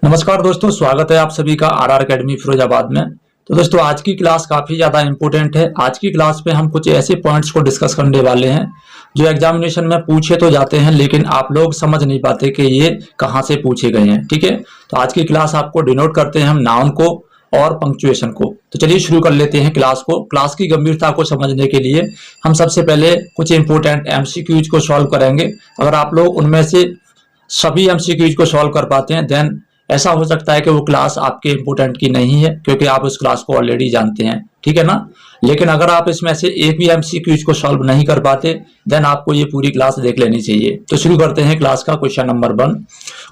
नमस्कार दोस्तों, स्वागत है आप सभी का आरआर अकेडमी फिरोजाबाद में। तो दोस्तों, आज की क्लास काफी ज्यादा इंपॉर्टेंट है। आज की क्लास में हम कुछ ऐसे पॉइंट्स को डिस्कस करने वाले हैं जो एग्जामिनेशन में पूछे तो जाते हैं, लेकिन आप लोग समझ नहीं पाते कि ये कहाँ से पूछे गए हैं। ठीक है, तो आज की क्लास आपको डिनोट करते हैं हम नाउन को और पंक्चुएशन को। तो चलिए शुरू कर लेते हैं क्लास को। क्लास की गंभीरता को समझने के लिए हम सबसे पहले कुछ इंपॉर्टेंट एमसीक्यूज को सॉल्व करेंगे। अगर आप लोग उनमें से सभी एमसीक्यूज को सॉल्व कर पाते हैं, देन ऐसा हो सकता है कि वो क्लास आपके इंपोर्टेंट की नहीं है, क्योंकि आप उस क्लास को ऑलरेडी जानते हैं। ठीक है ना। लेकिन अगर आप इसमें से एक भी एमसीक्यूज को सॉल्व नहीं कर पाते, देन आपको ये पूरी क्लास देख लेनी चाहिए। तो शुरू करते हैं क्लास का। Question number 1।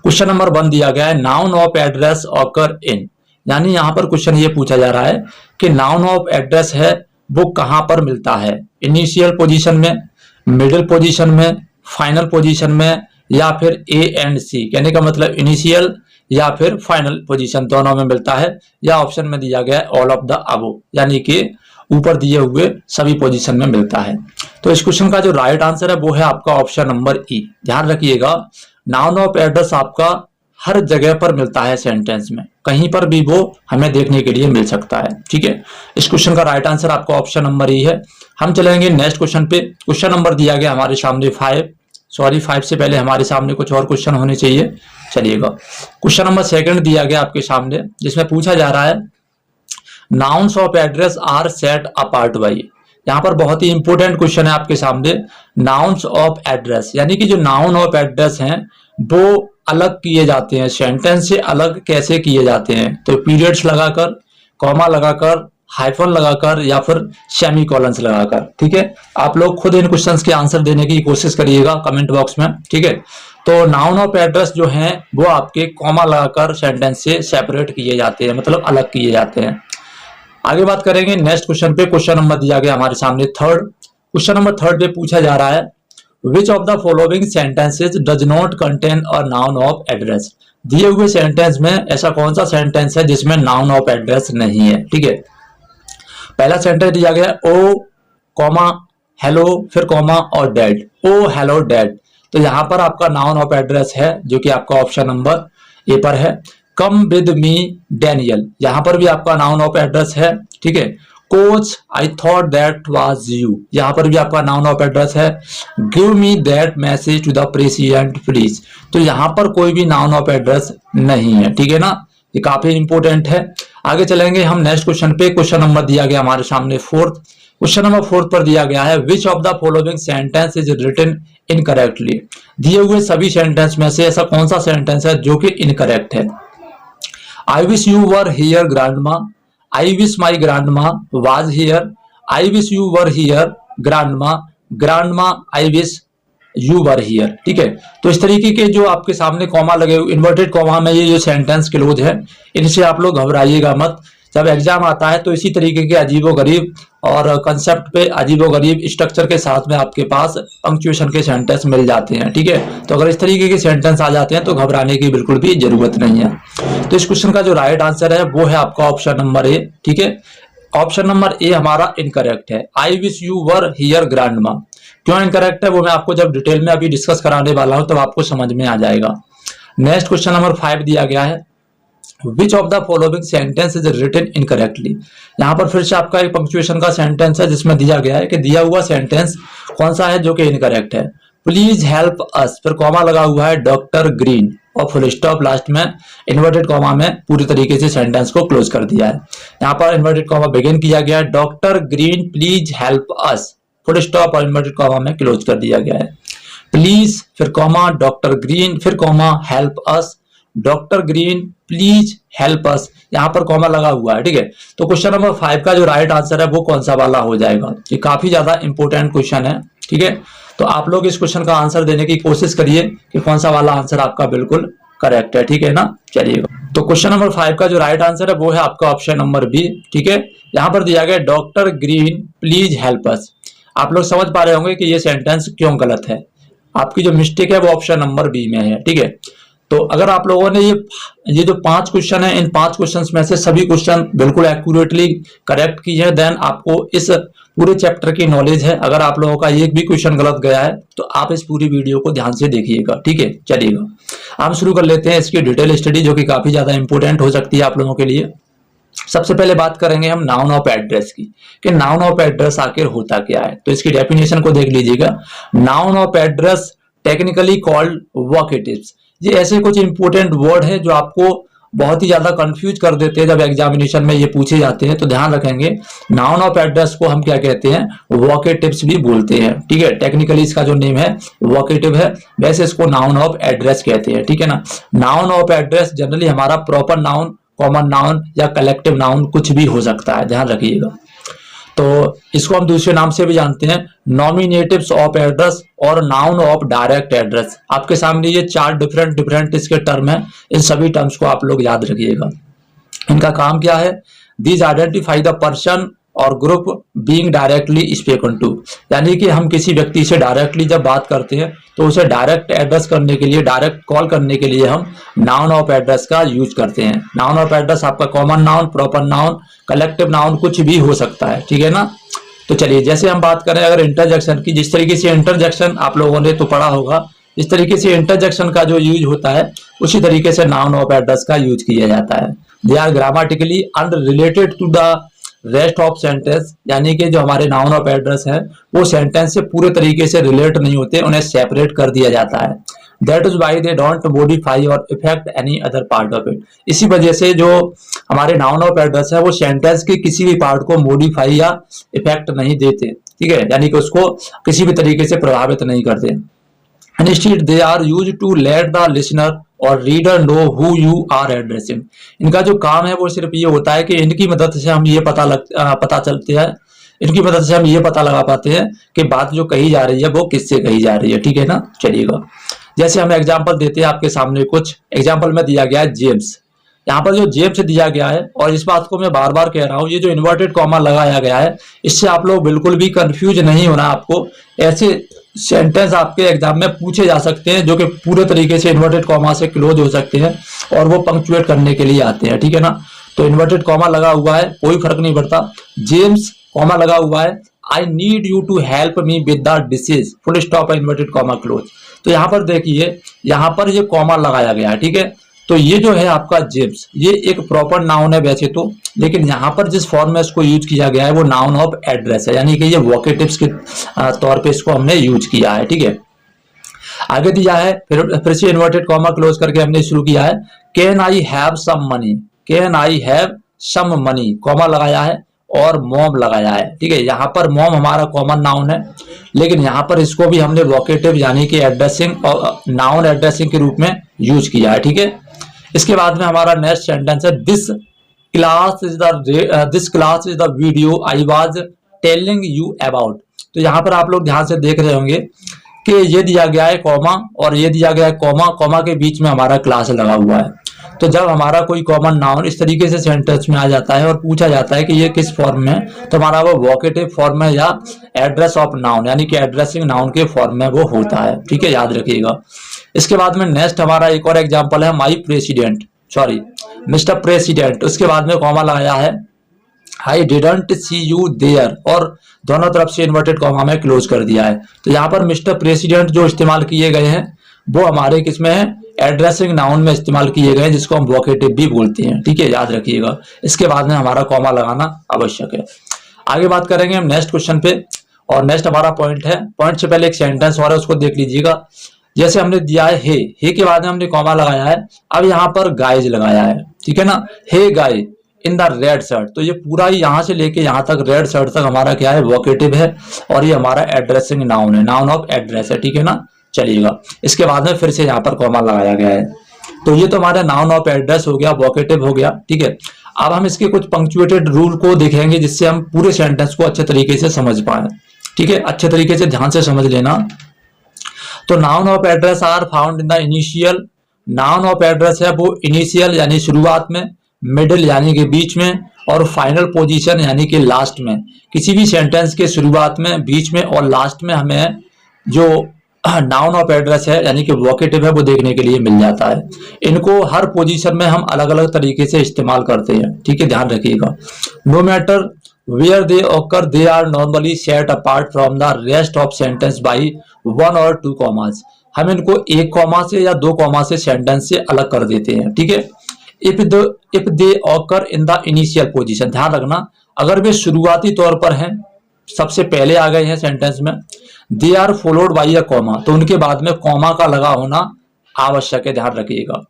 क्वेश्चन नंबर 1 दिया गया है, noun of address occur in. यानी यहाँ पर क्वेश्चन ये पूछा जा रहा है कि नाउन ऑफ एड्रेस है वो कहां पर मिलता है, इनिशियल पोजीशन में, मिडिल पोजीशन में, फाइनल पोजीशन में, या फिर ए एंड सी। कहने का मतलब इनिशियल या फिर फाइनल पोजीशन दोनों में मिलता है, या ऑप्शन में दिया गया है ऑल ऑफ द अबव, यानी कि ऊपर दिए हुए सभी पोजीशन में मिलता है। तो इस क्वेश्चन का जो राइट आंसर है वो है आपका ऑप्शन नंबर ई। ध्यान रखिएगा, नाउन ऑफ एड्रेस आपका हर जगह पर मिलता है सेंटेंस में, कहीं पर भी वो हमें देखने के लिए मिल सकता है। ठीक है, इस क्वेश्चन का राइट आंसर आपका ऑप्शन नंबर ई है। हम चलेंगे नेक्स्ट क्वेश्चन पे। क्वेश्चन नंबर दिया गया हमारे सामने 5 से पहले हमारे सामने कुछ और क्वेश्चन होने चाहिए। चलिएगा, क्वेश्चन नंबर 2 दिया गया आपके सामने, जिसमें पूछा जा रहा है nouns of address are set apart by. यहाँ पर बहुत ही इंपॉर्टेंट क्वेश्चन है आपके सामने। नाउन्स ऑफ एड्रेस यानी कि जो नाउन ऑफ एड्रेस हैं वो अलग किए जाते हैं, सेंटेंस से अलग कैसे किए जाते हैं। तो पीरियड्स लगाकर, कॉमा लगाकर, हाइफन लगाकर, या फिर सेमी कॉलन्स लगाकर। ठीक है, आप लोग खुद इन क्वेश्चंस के आंसर देने की कोशिश करिएगा कमेंट बॉक्स में। ठीक है, तो नाउन ऑफ एड्रेस जो हैं वो आपके कॉमा लगाकर सेंटेंस से सेपरेट किए जाते हैं, मतलब अलग किए जाते हैं। आगे बात करेंगे नेक्स्ट क्वेश्चन पे। क्वेश्चन नंबर दिया गया हमारे सामने 3। क्वेश्चन नंबर 3 पे पूछा जा रहा है which of the following sentences does not contain a noun of address. दिए हुए सेंटेंस में ऐसा कौन सा सेंटेंस है जिसमें नाउन ऑफ एड्रेस नहीं है। ठीक है, पहला सेंटेंस दिया गया ओ कॉमा हेलो फिर कॉमा और डैड, ओ हेलो डैड। तो यहां पर आपका नाउन ऑफ एड्रेस है जो कि आपका ऑप्शन नंबर ए पर है। कम विद मी डैनियल, यहां पर भी आपका नाउन ऑफ एड्रेस है। ठीक है, coach I thought that was you, यहां पर भी आपका नाउन ऑफ एड्रेस है। Give me that message to the president please, तो यहां पर कोई भी नाउन ऑफ एड्रेस नहीं है। ठीक है ना, ये काफी इंपॉर्टेंट है। आगे चलेंगे हम नेक्स्ट क्वेश्चन पे। क्वेश्चन नंबर दिया गया हमारे सामने 4। क्वेश्चन नंबर 4 पर दिया गया है which of the following sentence is written incorrectly. दिए हुए सभी सेंटेंस में से ऐसा कौन सा सेंटेंस है जो कि इनकरेक्ट है। I wish you were here grandma, I wish my grandma was here, I wish you were here grandma, grandma I wish you were here. ठीक है, तो इस तरीके के जो आपके सामने कॉमा लगे हुए, इन्वर्टेड कॉमा में ये जो सेंटेंस क्लोज है, इनसे आप लोग घबराइएगा मत। जब एग्जाम आता है तो इसी तरीके के अजीबोगरीब और कंसेप्ट पे अजीबोगरीब स्ट्रक्चर के साथ में आपके पास पंक्चुएशन के सेंटेंस मिल जाते हैं। ठीक है, तो अगर इस तरीके के सेंटेंस आ जाते हैं तो घबराने की बिल्कुल भी जरूरत नहीं है। तो इस क्वेश्चन का जो राइट आंसर है वो है आपका ऑप्शन नंबर ए। ठीक है, ऑप्शन नंबर ए हमारा इनकरेक्ट है। I wish you were here grandma क्यों इनकरेक्ट है वो मैं आपको जब डिटेल में अभी डिस्कस कराने वाला हूं तब आपको समझ में आ जाएगा। नेक्स्ट क्वेश्चन नंबर 5 दिया गया है which of the following sentence is written incorrectly. यहाँ पर फिर से आपका एक पंक्चुएशन का सेंटेंस है जिसमें दिया गया है कि दिया हुआ सेंटेंस कौन सा है जो कि इनकरेक्ट है। प्लीज हेल्प अस, फिर कॉमा लगा हुआ है डॉक्टर ग्रीन और फुल स्टॉप लास्ट में इन्वर्टेड कॉमा में पूरी तरीके से सेंटेंस को क्लोज कर दिया है। यहाँ पर इन्वर्टेड कॉमा बिगिन किया गया है, doctor Green please help us, full stop और इन्वर्टेड कॉमा में क्लोज कर दिया गया है। प्लीज फिर कॉमा डॉक्टर ग्रीन फिर comma help us, doctor Green please help अस, यहाँ पर कॉमा लगा हुआ है। ठीक है, तो क्वेश्चन नंबर 5 का जो राइट आंसर है वो कौन सा वाला हो जाएगा। ये काफी ज्यादा इंपॉर्टेंट क्वेश्चन है। ठीक है, तो आप लोग इस क्वेश्चन का आंसर देने की कोशिश करिए कि कौन सा वाला आंसर आपका बिल्कुल करेक्ट है। ठीक है ना, चलिएगा। तो क्वेश्चन नंबर 5 का जो राइट आंसर है वो है आपका ऑप्शन नंबर बी। ठीक है, यहाँ पर दिया गया डॉक्टर ग्रीन प्लीज हेल्प अस। आप लोग समझ पा रहे होंगे कि ये सेंटेंस क्यों गलत है। आपकी जो मिस्टेक है वो ऑप्शन नंबर बी में है। ठीक है, तो अगर आप लोगों ने ये जो 5 क्वेश्चन है, इन 5 क्वेश्चंस में से सभी क्वेश्चन बिल्कुल एक्यूरेटली करेक्ट किए हैं, देन आपको इस पूरे चैप्टर की नॉलेज है। अगर आप लोगों का एक भी क्वेश्चन गलत गया है तो आप इस पूरी वीडियो को ध्यान से देखिएगा, ठीक है। चलिएगा हम शुरू कर लेते हैं इसकी डिटेल स्टडी, जो कि काफी ज्यादा इंपॉर्टेंट हो सकती है आप लोगों के लिए। सबसे पहले बात करेंगे हम नाउन ऑफ एड्रेस की, कि नाउन ऑफ एड्रेस आखिर होता क्या है। तो इसकी डेफिनेशन को देख लीजिएगा। Noun of address technically called vocatives. ये ऐसे कुछ इंपॉर्टेंट वर्ड है जो आपको बहुत ही ज्यादा कंफ्यूज कर देते हैं जब एग्जामिनेशन में ये पूछे जाते हैं। तो ध्यान रखेंगे, नाउन ऑफ एड्रेस को हम क्या कहते हैं, वोकेटिव्स भी बोलते हैं, ठीक है। टेक्निकली इसका जो नेम है वोकेटिव है, वैसे इसको नाउन ऑफ एड्रेस कहते हैं, ठीक है ना। नाउन ऑफ एड्रेस जनरली हमारा प्रॉपर नाउन, कॉमन नाउन या कलेक्टिव नाउन कुछ भी हो सकता है, ध्यान रखिएगा। तो इसको हम दूसरे नाम से भी जानते हैं, नॉमिनेटिव्स ऑफ एड्रेस और नाउन ऑफ डायरेक्ट एड्रेस। आपके सामने ये 4 डिफरेंट इसके टर्म है, इन सभी टर्म्स को आप लोग याद रखिएगा। इनका काम क्या है, दीज आइडेंटिफाई द पर्सन और group being directly spoken to, यानी कि हम किसी व्यक्ति से डायरेक्टली जब बात करते हैं तो उसे डायरेक्ट एड्रेस करने के लिए, डायरेक्ट कॉल करने के लिए हम नाउन ऑफ एड्रेस का यूज करते हैं। नाउन ऑफ एड्रेस आपका common noun, proper noun, collective noun कुछ भी हो सकता है, ठीक है ना। तो चलिए जैसे हम बात करें अगर इंटरजेक्शन की, जिस तरीके से इंटरजेक्शन आप लोगों ने तो पढ़ा होगा, इस तरीके से इंटरजेक्शन का जो यूज होता है उसी तरीके से नाउन ऑफ एड्रेस का यूज किया जाता है। They are grammatically unrelated to the rest of sentence, यानी कि जो हमारे नाउन ऑफ एड्रेस है वो सेंटेंस से पूरे तरीके से रिलेट नहीं होते, उन्हें सेपरेट कर दिया जाता है। That is why they don't modify और effect any other part of it. इसी वजह से जो हमारे नाउन ऑफ एड्रेस है वो सेंटेंस के किसी भी पार्ट को मॉडिफाई या इफेक्ट नहीं देते, ठीक है, यानी कि उसको किसी भी तरीके से प्रभावित नहीं करते। Instead, they are used to let the listener और reader know who you are addressing. इनका जो काम है वो सिर्फ ये होता है कि इनकी मदद से हम ये पता चलते हैं, इनकी मदद से हम ये पता लगा पाते हैं कि बात जो कही जा रही है वो किससे कही जा रही है, ठीक है ना। चलिएगा जैसे हम एग्जांपल देते हैं आपके सामने, कुछ एग्जांपल में दिया गया है जेम्स। यहाँ पर जो जेम्स दिया गया है, और इस बात को मैं बार बार कह रहा हूँ, ये जो इन्वर्टेड कॉमा लगाया गया है इससे आप लोग बिल्कुल भी कंफ्यूज नहीं होना। आपको ऐसे सेंटेंस आपके एग्जाम में पूछे जा सकते हैं जो कि पूरे तरीके से इन्वर्टेड कॉमा से क्लोज हो सकते हैं और वो पंक्चुएट करने के लिए आते हैं, ठीक है ना। तो इन्वर्टेड कॉमा लगा हुआ है, कोई फर्क नहीं पड़ता। जेम्स कॉमा लगा हुआ है, I need you to help me with the dishes, full stop, inverted comma close. तो यहाँ पर देखिए, यहाँ पर ये कॉमा लगाया गया है, ठीक है। तो ये जो है आपका जेम्स, ये एक प्रॉपर नाउन है वैसे तो, लेकिन यहाँ पर जिस फॉर्म में इसको यूज किया गया है वो नाउन ऑफ एड्रेस है, यानी कि ये वोकेटिव्स के तौर पे इसको हमने यूज किया है, ठीक है। आगे दिया है, फिर से इन्वर्टेड कॉमा क्लोज करके हमने शुरू किया है, can I have some money, can I have some money, comma लगाया है और मॉम लगाया है, ठीक है। यहाँ पर मॉम हमारा कॉमन नाउन है, लेकिन यहाँ पर इसको भी हमने वोकेटिव यानी कि एड्रेसिंग और नाउन एड्रेसिंग के रूप में यूज किया है, ठीक है। इसके बाद में हमारा नेक्स्ट सेंटेंस है, this class is the video I was telling you about. तो यहाँ पर आप लोग ध्यान से देख रहे होंगे कि ये दिया गया है कॉमा और ये दिया गया है कॉमा, कॉमा के बीच में हमारा क्लास लगा हुआ है। तो जब हमारा कोई कॉमन नाउन इस तरीके से सेंटेंस में आ जाता है और पूछा जाता है कि ये किस फॉर्म में है, तो हमारा वो वोकेटिव फॉर्म है या एड्रेस ऑफ नाउन यानी कि एड्रेसिंग नाउन के फॉर्म में वो होता है, ठीक है, याद रखिएगा। इसके बाद में नेक्स्ट हमारा एक और एग्जांपल है, my president, sorry mister president, उसके बाद में कॉमा लगाया है, I didn't see you there, और दोनों तरफ से इन्वर्टेड कॉमा में क्लोज कर दिया है। तो यहाँ पर मिस्टर प्रेसिडेंट जो इस्तेमाल किए गए हैं वो हमारे किसमें है, एड्रेसिंग नाउन में इस्तेमाल किए गए हैं, जिसको हम वोकेटिव भी बोलते हैं, ठीक है, याद रखिएगा। इसके बाद में हमारा कॉमा लगाना आवश्यक है। आगे बात करेंगे हम नेक्स्ट क्वेश्चन पे, और नेक्स्ट हमारा पॉइंट है, पॉइंट से पहले एक सेंटेंस और है उसको देख लीजिएगा। जैसे हमने दिया है हे के बाद में हमने कॉमा लगाया है, अब यहाँ पर गाइज लगाया है, ठीक है ना, हे गाय इन द रेड शर्ट। तो ये पूरा ही यहाँ से लेके यहाँ तक रेड शर्ट तक हमारा क्या है, वोकेटिव है, और ये हमारा एड्रेसिंग नाउन है, नाउन ऑफ एड्रेस है, ठीक है ना। चलिएगा इसके बाद में फिर से यहाँ पर कॉमा लगाया गया है। तो ये तो हमारा नाउन ऑफ एड्रेस हो गया, वोकेटिव हो गया, ठीक है। अब हम इसके कुछ पंक्चुएटेड रूल को देखेंगे जिससे हम पूरे सेंटेंस को अच्छे तरीके से समझ पाए, ठीक है, अच्छे तरीके से ध्यान से समझ लेना। तो noun of address are found in the initial, noun of address है वो इनिशियल यानी शुरुआत में, मिडिल यानी कि बीच में, और फाइनल पोजीशन यानी कि लास्ट में। किसी भी सेंटेंस के शुरुआत में, बीच में और लास्ट में हमें जो नाउन ऑफ एड्रेस है यानी कि वोकेटिव है वो देखने के लिए मिल जाता है। इनको हर पोजीशन में हम अलग अलग तरीके से इस्तेमाल करते हैं, ठीक है, ध्यान रखिएगा। No matter where they occur they are normally set apart from the rest of sentence by 1 और 2 कॉमास। हम इनको 1 कॉमा से या 2 कॉमा से सेंटेंस से अलग कर देते हैं, ठीक है। If they occur in the initial position, ध्यान रखना अगर वे शुरुआती तौर पर हैं, सबसे पहले आ गए हैं सेंटेंस में, they are followed by a comma, तो उनके बाद में कॉमा का लगा होना आवश्यक है, ध्यान रखिएगा।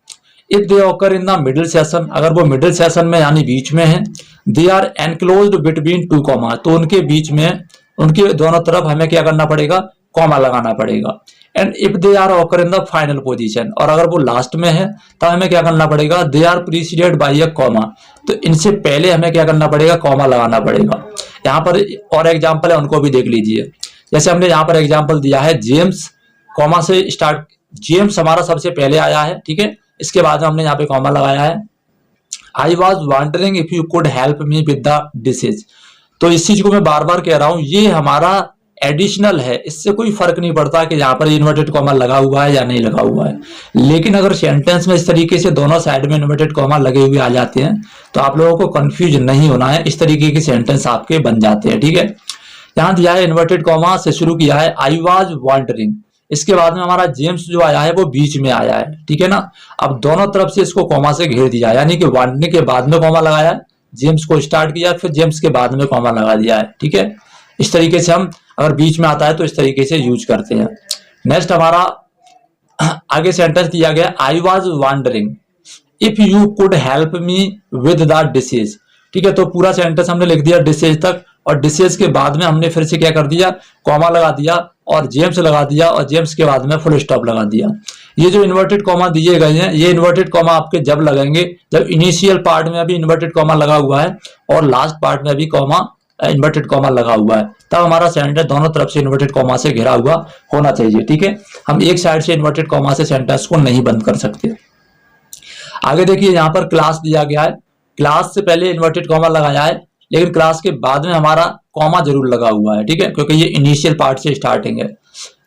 If they occur in the middle session, अगर वो मिडिल सेशन में यानी बीच में है, they are enclosed between 2 comma, तो उनके बीच में उनके दोनों तरफ हमें क्या करना पड़ेगा, कॉमा लगाना पड़ेगा। And if they are occur in the final position, और अगर वो लास्ट में है तो हमें क्या करना पड़ेगा, they are preceded by a comma, तो इनसे पहले हमें क्या करना पड़ेगा, कॉमा लगाना पड़ेगा। यहाँ पर और एग्जाम्पल है, उनको भी देख लीजिए। जैसे हमने यहाँ पर एग्जाम्पल दिया है, जेम्स कॉमा से स्टार्ट, जेम्स हमारा सबसे पहले आया है, ठीक है, इसके बाद में हमने यहाँ पे कॉमा लगाया है। I was wondering if you could help me with the dishes, तो इस चीज को मैं बार बार कह रहा हूं, ये हमारा एडिशनल है, इससे कोई फर्क नहीं पड़ता कि यहाँ पर इन्वर्टेड कॉमा लगा हुआ है या नहीं लगा हुआ है। लेकिन अगर सेंटेंस में इस तरीके से दोनों साइड में इन्वर्टेड कॉमा लगे हुए आ जाते हैं तो आप लोगों को कंफ्यूज नहीं होना है, इस तरीके के सेंटेंस आपके बन जाते हैं, ठीक है। यहाँ दिया है इन्वर्टेड कॉमा से शुरू किया है, आई वॉज वॉन्डरिंग, इसके बाद में हमारा जेम्स जो आया है वो बीच में आया है, ठीक है ना। अब दोनों तरफ से इसको कॉमा से घेर दिया, यानी कि वॉन्डरिंग के बाद में कॉमा लगाया है, जेम्स को स्टार्ट किया, फिर जेम्स के बाद में कॉमा लगा दिया है, ठीक है। इस तरीके से हम अगर बीच में आता है तो इस तरीके से यूज करते हैं। नेक्स्ट हमारा आगे सेंटेंस दिया गया, I was wondering if you could help me with the dishes, ठीक है। तो पूरा सेंटेंस हमने लिख दिया डिशेज तक, और डिशेज के बाद में हमने फिर से क्या कर दिया, कॉमा लगा दिया और जेम्स लगा दिया, और जेम्स के बाद में फुल स्टॉप लगा दिया। ये जो इन्वर्टेड कॉमा दिए गए हैं, ये इन्वर्टेड कॉमा आपके जब लगेंगे जब इनिशियल पार्ट में अभी इन्वर्टेड कॉमा लगा हुआ है और लास्ट पार्ट में भी कॉमा इन्वर्टेड कॉमा लगा हुआ है, तब हमारा सेंटेंस दोनों तरफ से इन्वर्टेड कॉमा से घिरा हुआ होना चाहिए, ठीक है। हम एक साइड से इन्वर्टेड कॉमा से सेंटेंस को नहीं बंद कर सकते। आगे देखिए यहाँ पर क्लास दिया गया है, क्लास से पहले इन्वर्टेड कॉमा लगाया है, लेकिन क्लास के बाद में हमारा कॉमा जरूर लगा हुआ है, ठीक है, क्योंकि ये इनिशियल पार्ट से स्टार्टिंग है।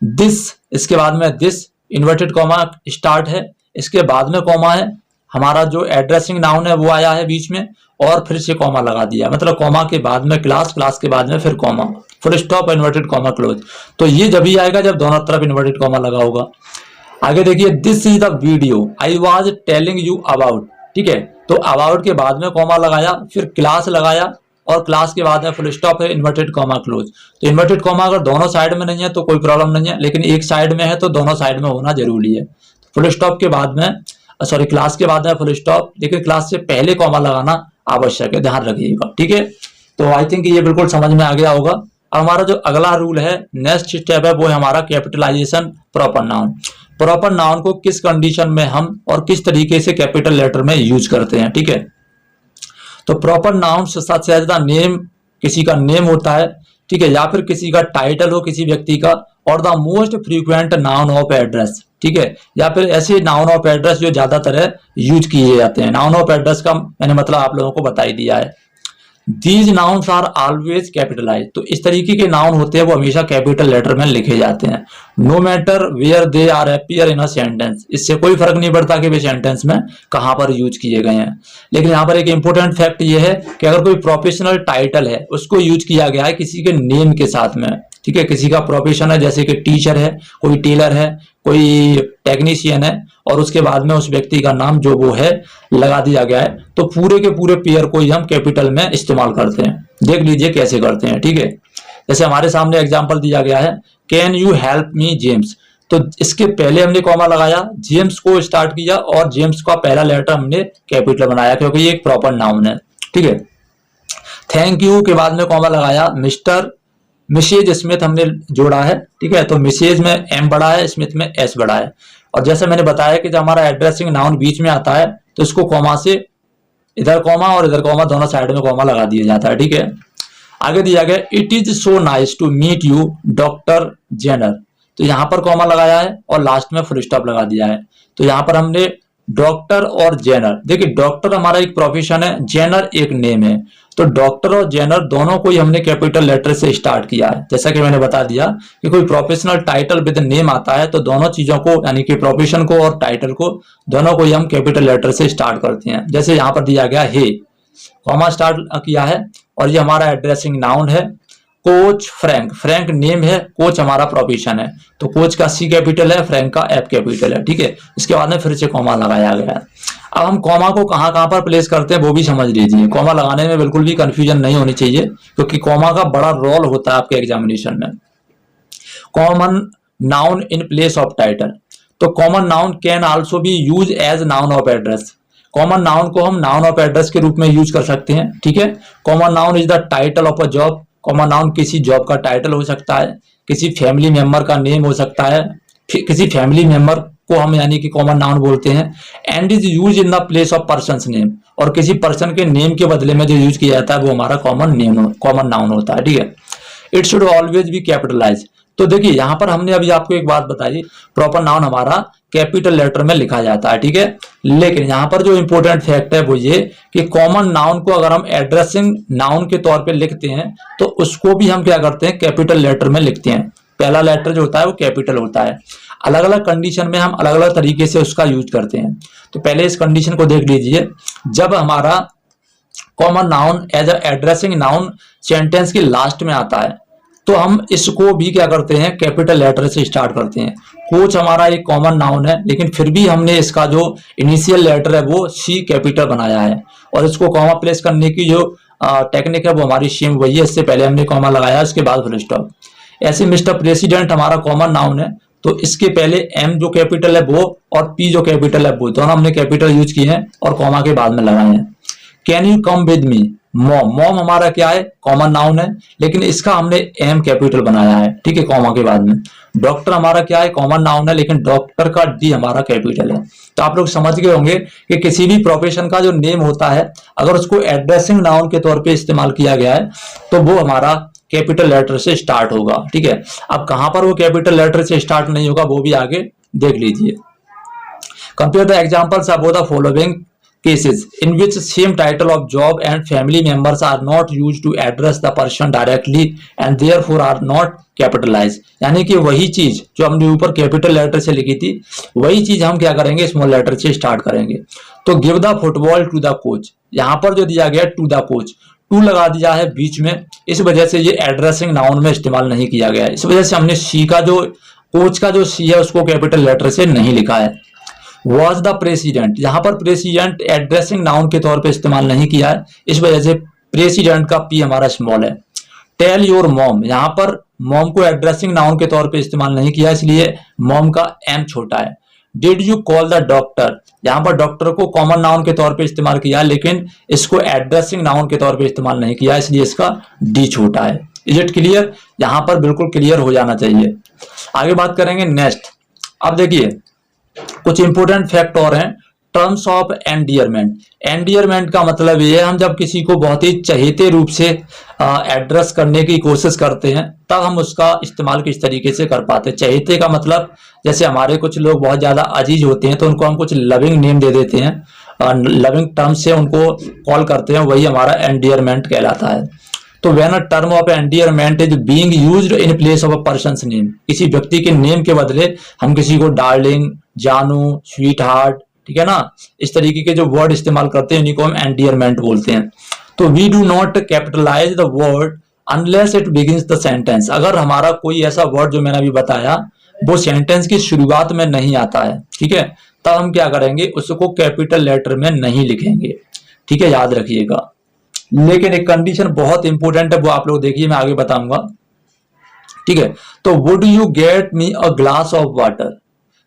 दिस, इसके बाद में दिस इन्वर्टेड कॉमा स्टार्ट है, इसके बाद में कॉमा है, हमारा जो एड्रेसिंग नाउन है वो आया है बीच में, और फिर से कॉमा लगा दिया, मतलब कॉमा के बाद में क्लास, क्लास के बाद में फिर comma, full stop, inverted comma close. तो ये जब ही आएगा जब दोनों तरफ इन्वर्टेड कॉमा लगा होगा। आगे देखिए, this is the video I was telling you about, ठीक है, तो अबाउट के बाद में कॉमा लगाया, फिर क्लास लगाया, और क्लास के बाद में फुल स्टॉप है, इन्वर्टेड कॉमा क्लोज। तो इन्वर्टेड कॉमा अगर दोनों साइड में नहीं है तो कोई प्रॉब्लम नहीं है, लेकिन एक साइड में है तो दोनों साइड में होना जरूरी है। फुल स्टॉप के बाद में, सॉरी, क्लास के बाद में फुल स्टॉप, लेकिन क्लास से पहले कॉमा लगाना आवश्यक है, ध्यान रखिएगा, ठीक है। तो आई थिंक ये बिल्कुल समझ में आ गया होगा। अब हमारा जो अगला रूल है, नेक्स्ट स्टेप है, वो है हमारा capitalisation proper noun. Proper noun को किस कंडीशन में हम और किस तरीके से कैपिटल लेटर में यूज करते हैं, ठीक है। तो प्रॉपर नाउन से साथ ज्यादा नेम, किसी का नेम होता है, ठीक है, या फिर किसी का टाइटल हो किसी व्यक्ति का, और the most frequent noun of address, ठीक है, या फिर ऐसे नाउन ऑफ एड्रेस जो ज्यादातर यूज किए जाते हैं। नाउन ऑफ एड्रेस का मैंने मतलब आप लोगों को बता ही दिया है। These nouns are always capitalise, तो इस तरीके के नाउन होते हैं वो हमेशा कैपिटल लेटर में लिखे जाते हैं, no matter where they are appear in a sentence, इससे कोई फर्क नहीं पड़ता कि वे सेंटेंस में कहां पर यूज किए गए हैं। लेकिन यहाँ पर एक इंपॉर्टेंट फैक्ट ये है कि अगर कोई प्रोफेशनल टाइटल है उसको यूज किया गया है किसी के नेम के साथ में, ठीक है, किसी का प्रोफेशन है जैसे कि टीचर है, कोई टेलर है, कोई टेक्नीशियन है, और उसके बाद में उस व्यक्ति का नाम जो वो है लगा दिया गया है, तो पूरे के पूरे पेयर को ही हम कैपिटल में इस्तेमाल करते हैं। देख लीजिए कैसे करते हैं, ठीक है। जैसे हमारे सामने एग्जांपल दिया गया है, can you help me James, तो इसके पहले हमने कॉमा लगाया, जेम्स को स्टार्ट किया, और जेम्स का पहला लेटर हमने कैपिटल बनाया क्योंकि ये एक प्रॉपर नाउन है, ठीक है। थैंक यू के बाद में कॉमा लगाया, मिस्टर मिसेज स्मिथ हमने जोड़ा है, ठीक है, तो मिसेज में एम बड़ा है, स्मिथ में एस बड़ा है। और जैसे मैंने बताया कि जब हमारा एड्रेसिंग नाउन बीच में आता है तो इसको कॉमा से इधर कॉमा और इधर कॉमा दोनों साइड में कॉमा लगा दिया जाता है, ठीक है। आगे दिया गया, it is so nice to meet you doctor Jenner, तो यहाँ पर कॉमा लगाया है और लास्ट में फुल स्टॉप लगा दिया है। तो यहाँ पर हमने डॉक्टर और जेनर, देखिए डॉक्टर हमारा एक प्रोफेशन है, जेनर एक नेम है। तो डॉक्टर और जेनर दोनों को ही हमने कैपिटल लेटर से स्टार्ट किया है। जैसा कि मैंने बता दिया कि कोई प्रोफेशनल टाइटल विद नेम आता है तो दोनों चीजों को यानी कि प्रोफेशन को और टाइटल को दोनों को ही हम कैपिटल लेटर से स्टार्ट करते हैं। जैसे यहाँ पर दिया गया हे, कॉमा स्टार्ट किया है और ये हमारा एड्रेसिंग नाउन है। कोच फ्रैंक, फ्रैंक नेम है, कोच हमारा प्रोफेशन है, तो कोच का सी कैपिटल है, फ्रैंक का एफ कैपिटल है। ठीक है, इसके बाद में फिर से कॉमा लगाया गया है। अब हम कॉमा को कहां कहां पर प्लेस करते हैं वो भी समझ लीजिए। कॉमा लगाने में बिल्कुल भी कंफ्यूजन नहीं होनी चाहिए क्योंकि कॉमा का बड़ा रोल होता है आपके एग्जामिनेशन में। Common noun in place of title, तो common noun can also be use as noun of address. Common noun को हम नाउन ऑफ एड्रेस के रूप में यूज कर सकते हैं। ठीक है, common noun is the title of a job. Common noun किसी जॉब का टाइटल हो सकता है, किसी फैमिली मेंबर का नेम हो सकता है, किसी फैमिली मेंबर को हम यानी कि कॉमन नाउन बोलते हैं। And is use in the place of persons name, और किसी पर्सन के नेम के बदले में जो यूज किया जाता है वो हमारा कॉमन नाउन होता है। ठीक है, it should always be capitalize. तो देखिए यहाँ पर हमने अभी आपको एक बात बताई, प्रॉपर नाउन हमारा कैपिटल लेटर में लिखा जाता है। ठीक है, लेकिन यहाँ पर जो इंपॉर्टेंट फैक्ट है वो ये कि कॉमन नाउन को अगर हम एड्रेसिंग नाउन के तौर पे लिखते हैं तो उसको भी हम क्या करते हैं, कैपिटल लेटर में लिखते हैं। पहला लेटर जो होता है वो कैपिटल होता है। अलग अलग कंडीशन में हम अलग अलग तरीके से उसका यूज करते हैं। तो पहले इस कंडीशन को देख लीजिए, जब हमारा common noun as a addressing noun sentence की लास्ट में आता है तो हम इसको भी क्या करते हैं, कैपिटल लेटर से स्टार्ट करते हैं। कोच हमारा एक कॉमन नाउन है लेकिन फिर भी हमने इसका जो इनिशियल लेटर है वो सी कैपिटल बनाया है, और इसको कॉमा प्लेस करने की जो टेक्निक है वो हमारी सेम वही है। इससे पहले हमने कॉमा लगाया, इसके बाद फुल स्टॉप। ऐसे मिस्टर प्रेसिडेंट हमारा कॉमन नाउन है तो इसके पहले एम जो कैपिटल है वो और पी जो कैपिटल है वो दोनों हमने कैपिटल यूज किए हैं और कॉमा के बाद में लगाए हैं। Can you come with me, mom, mom हमारा क्या है, कॉमन नाउन है लेकिन इसका हमने एम कैपिटल बनाया है। ठीक है, कॉमा के बाद में। डॉक्टर हमारा क्या है, कॉमन नाउन है लेकिन डॉक्टर का डी हमारा कैपिटल है। तो आप लोग समझ गए होंगे कि किसी भी प्रोफेशन का जो नेम होता है अगर उसको एड्रेसिंग नाउन के तौर पे इस्तेमाल किया गया है तो वो हमारा कैपिटल लेटर से स्टार्ट होगा। ठीक है, अब कहां पर वो कैपिटल लेटर से स्टार्ट नहीं होगा वो भी आगे देख लीजिए। Compare the examples above the following cases in which same title of job and family members are not used to address the person directly and therefore are not capitalized। यानी कि वही चीज जो हमने ऊपर कैपिटल लेटर से लिखी थी वही चीज हम क्या करेंगे, स्मॉल लेटर से स्टार्ट करेंगे। तो give the football to the coach, यहाँ पर जो दिया गया टू द कोच, टू लगा दिया है बीच में, इस वजह से ये एड्रेसिंग नाउन में इस्तेमाल नहीं किया गया है। इस वजह से हमने सी का जो कोच का जो सी है उसको कैपिटल लेटर से नहीं लिखा है। वॉज द प्रेसिडेंट, यहाँ पर प्रेसिडेंट एड्रेसिंग नाउन के तौर पे इस्तेमाल नहीं किया है, इस वजह से प्रेसिडेंट का पी हमारा स्मॉल है। टेल योर मॉम, यहाँ पर मॉम को एड्रेसिंग नाउन के तौर पे इस्तेमाल नहीं किया इसलिए मॉम का एम छोटा है। Did you call the doctor, यहाँ पर डॉक्टर को कॉमन नाउन के तौर पे इस्तेमाल किया लेकिन इसको एड्रेसिंग नाउन के तौर पे इस्तेमाल नहीं किया इसलिए इसका डी छोटा है। इज इट क्लियर, यहाँ पर बिल्कुल क्लियर हो जाना चाहिए। आगे बात करेंगे नेक्स्ट। अब देखिए कुछ इंपोर्टेंट फैक्ट और हैं। टर्म्स ऑफ एंडियरमेंट, एंडियरमेंट का मतलब ये है हम जब किसी को बहुत ही चहेते रूप से एड्रेस करने की कोशिश करते हैं तब हम उसका इस्तेमाल किस तरीके से कर पाते हैं। चहेते का मतलब जैसे हमारे कुछ लोग बहुत ज्यादा अजीज होते हैं तो उनको हम कुछ लविंग नेम दे देते हैं, लविंग टर्म से उनको कॉल करते हैं, वही हमारा एंडियरमेंट कहलाता है। तो when a term of endearment is being used in place of a person's name, किसी व्यक्ति के नेम के बदले हम किसी को डार्लिंग, जानू, स्वीट हार्ट, ठीक है ना, इस तरीके के जो वर्ड इस्तेमाल करते हैं इन्हीं को हम एंडियरमेंट बोलते हैं। तो we do not capitalize the word unless it begins the sentence, अगर हमारा कोई ऐसा वर्ड जो मैंने अभी बताया वो सेंटेंस की शुरुआत में नहीं आता है, ठीक है, तब हम क्या करेंगे, उसको कैपिटल लेटर में नहीं लिखेंगे। ठीक है, याद रखिएगा। लेकिन एक कंडीशन बहुत इंपॉर्टेंट है, वो आप लोग देखिए, मैं आगे बताऊंगा। ठीक है, तो would you get me a glass of water,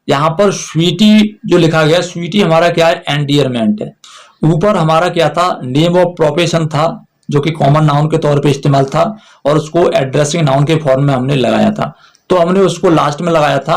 यहां पर स्वीटी जो लिखा गया, स्वीटी हमारा क्या है, एंडियरमेंट है। ऊपर हमारा क्या था, नेम ऑफ प्रोफेशन था जो कि कॉमन नाउन के तौर पे इस्तेमाल था और उसको एड्रेसिंग नाउन के फॉर्म में हमने लगाया था, तो हमने उसको लास्ट में लगाया था,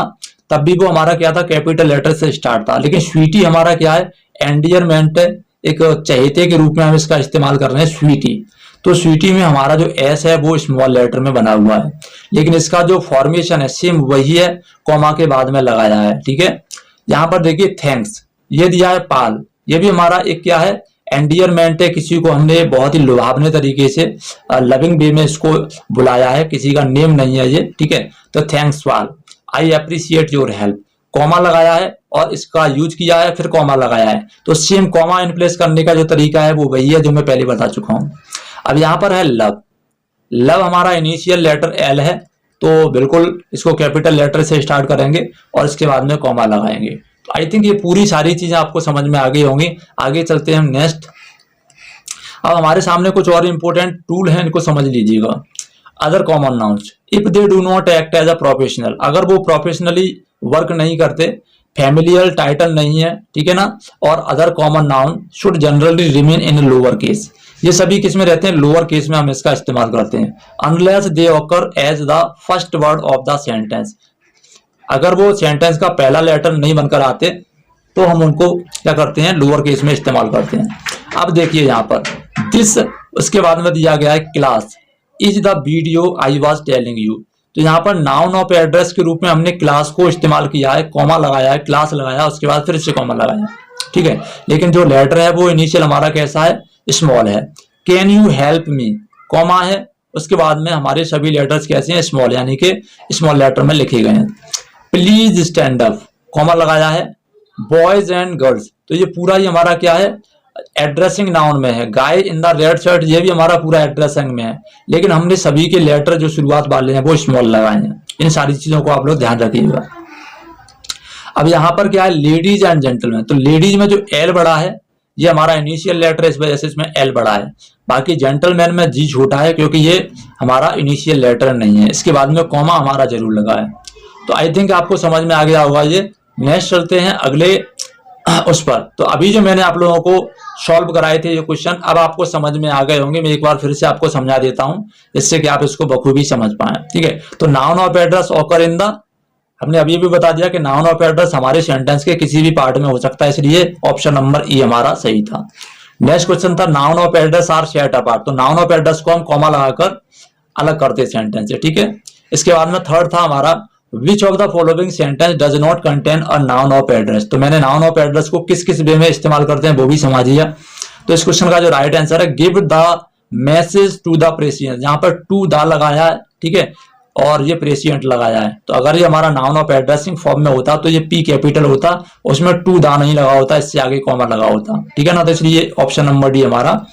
तब भी वो हमारा क्या था, कैपिटल लेटर से स्टार्ट था। लेकिन स्वीटी हमारा क्या है, एंडियरमेंट है, एक चहेते के रूप में हम इसका इस्तेमाल कर रहे हैं स्वीटी। तो स्वीटी में हमारा जो एस है वो स्मॉल लेटर में बना हुआ है, लेकिन इसका जो फॉर्मेशन है सेम वही है, कॉमा के बाद में लगाया है। ठीक है, यहाँ पर देखिए थैंक्स, ये दिया है पाल, ये भी हमारा एक क्या है, एंडियरमेंट है, किसी को हमने बहुत ही लुभावने तरीके से लविंग वे में इसको बुलाया है, किसी का नेम नहीं है ये, ठीक है। तो thanks Pal, I appreciate your help, comma लगाया है और इसका यूज किया है, फिर कॉमा लगाया है। तो सेम कॉमा इन प्लेस करने का जो तरीका है वो वही है जो मैं पहले बता चुका हूं। अब यहाँ पर है लव, लव हमारा इनिशियल लेटर एल है, तो बिल्कुल इसको कैपिटल लेटर से स्टार्ट करेंगे और इसके बाद में कॉमा लगाएंगे। तो आई थिंक ये पूरी सारी चीजें आपको समझ में आ गई होंगी। आगे चलते हैं हम नेक्स्ट। अब हमारे सामने कुछ और इंपॉर्टेंट टूल है, इनको समझ लीजिएगा। Other common nouns, if they do not act as a professional, अगर वो प्रोफेशनली वर्क नहीं करते, फैमिलियल टाइटल नहीं है, ठीक है ना, और other common noun should generally remain in lower case, ये सभी किस में रहते हैं, लोअर केस में हम इसका इस्तेमाल करते हैं। Unless they occur as the first word of the sentence, अगर वो सेंटेंस का पहला लेटर नहीं बनकर आते तो हम उनको क्या करते हैं, लोअर केस में इस्तेमाल करते हैं। अब देखिए यहाँ पर दिस, उसके बाद में दिया गया है class, is the video I was telling you, तो यहाँ पर नाउन ऑफ एड्रेस के रूप में हमने क्लास को इस्तेमाल किया है, कॉमा लगाया है, क्लास लगाया, उसके बाद फिर से कॉमा लगाया, ठीक है। लेकिन जो लेटर है वो इनिशियल हमारा कैसा है, स्मॉल है। Can you help me, comma है, उसके बाद में हमारे सभी लेटर्स कैसे हैं, स्मॉल, यानी कि स्मॉल लेटर में लिखे गए हैं। प्लीज स्टैंड अप, कॉमा लगाया है। बॉयज एंड गर्ल्स, तो ये पूरा ही हमारा क्या है, एड्रेसिंग नाउन में है। गाय इन द रेड शर्ट, ये भी हमारा पूरा एड्रेसिंग में है, लेकिन हमने सभी के लेटर जो शुरुआत वाले हैं वो स्मॉल लगाए हैं। इन सारी चीजों को आप लोग ध्यान रखिएगा। अब यहाँ पर क्या है, लेडीज एंड जेंटलमैन, तो लेडीज में जो एल बड़ा है ये हमारा इनिशियल लेटर है, इस वजह से इसमें एल बड़ा है। बाकी जेंटलमैन में जी छोटा है क्योंकि ये हमारा इनिशियल लेटर नहीं है। इसके बाद में कॉमा हमारा जरूर लगा है। तो आई थिंक आपको समझ में आ गया होगा ये। नेक्स्ट चलते हैं अगले उस पर। तो अभी जो मैंने आप लोगों को सॉल्व कराए थे ये क्वेश्चन, अब आपको समझ में आ गए होंगे। मैं एक बार फिर से आपको समझा देता हूं जिससे कि आप इसको बखूबी समझ पाए, ठीक है। तो noun of address occur in the, हमने अभी भी बता दिया कि नाउन ऑफ एड्रेस हमारे सेंटेंस के किसी भी पार्ट में हो सकता है, इसलिए ऑप्शन नंबर ई हमारा सही था। नेक्स्ट क्वेश्चन था noun of address are set apart, तो नाउन ऑफ एड्रेस को हम कॉमा लगाकर अलग करते सेंटेंस से, ठीक है। इसके बाद में थर्ड था हमारा विच of the following sentence does not contain a noun of address, तो मैंने नाउन ऑफ एड्रेस को किस किस वे में इस्तेमाल करते हैं वो भी समझिए। तो इस क्वेश्चन का जो राइट आंसर है give the message to the president, यहाँ पर टू द लगाया है, ठीक है, और ये प्रेसिडेंट लगाया है। तो अगर ये हमारा नाउन ऑफ एड्रेसिंग फॉर्म में होता तो ये पी कैपिटल होता, उसमें टू द नहीं लगा होता, इससे आगे कॉमा लगा होता, ठीक है ना। तो इसलिए ऑप्शन नंबर डी हमारा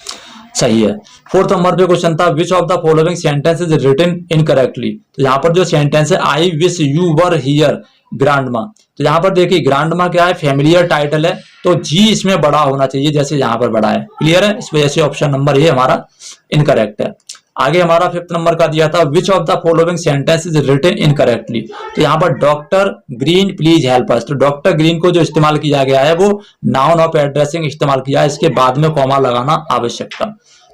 सही है। फोर्थ नंबर पे क्वेश्चन था which of the following sentence is written incorrectly, तो यहाँ पर जो सेंटेंस है I wish you were here grandma, तो यहाँ पर देखिए ग्रांडमा क्या है, फैमिलियर टाइटल है, तो जी इसमें बड़ा होना चाहिए जैसे यहाँ पर बड़ा है, क्लियर है। इस वजह से ऑप्शन नंबर ए हमारा इनकरेक्ट है। आगे हमारा फिफ्थ नंबर का दिया था which of the following sentence is written incorrectly, तो यहाँ पर doctor Green please help us, तो डॉक्टर ग्रीन को जो इस्तेमाल किया गया है वो नाउन ऑफ एड्रेसिंग इस्तेमाल किया है, इसके बाद में कॉमा लगाना आवश्यक था।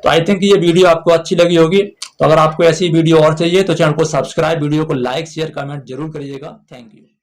तो आई थिंक ये वीडियो आपको अच्छी लगी होगी। तो अगर आपको ऐसी वीडियो और चाहिए तो चैनल को सब्सक्राइब, वीडियो को लाइक शेयर कमेंट जरूर करिएगा। Thank you.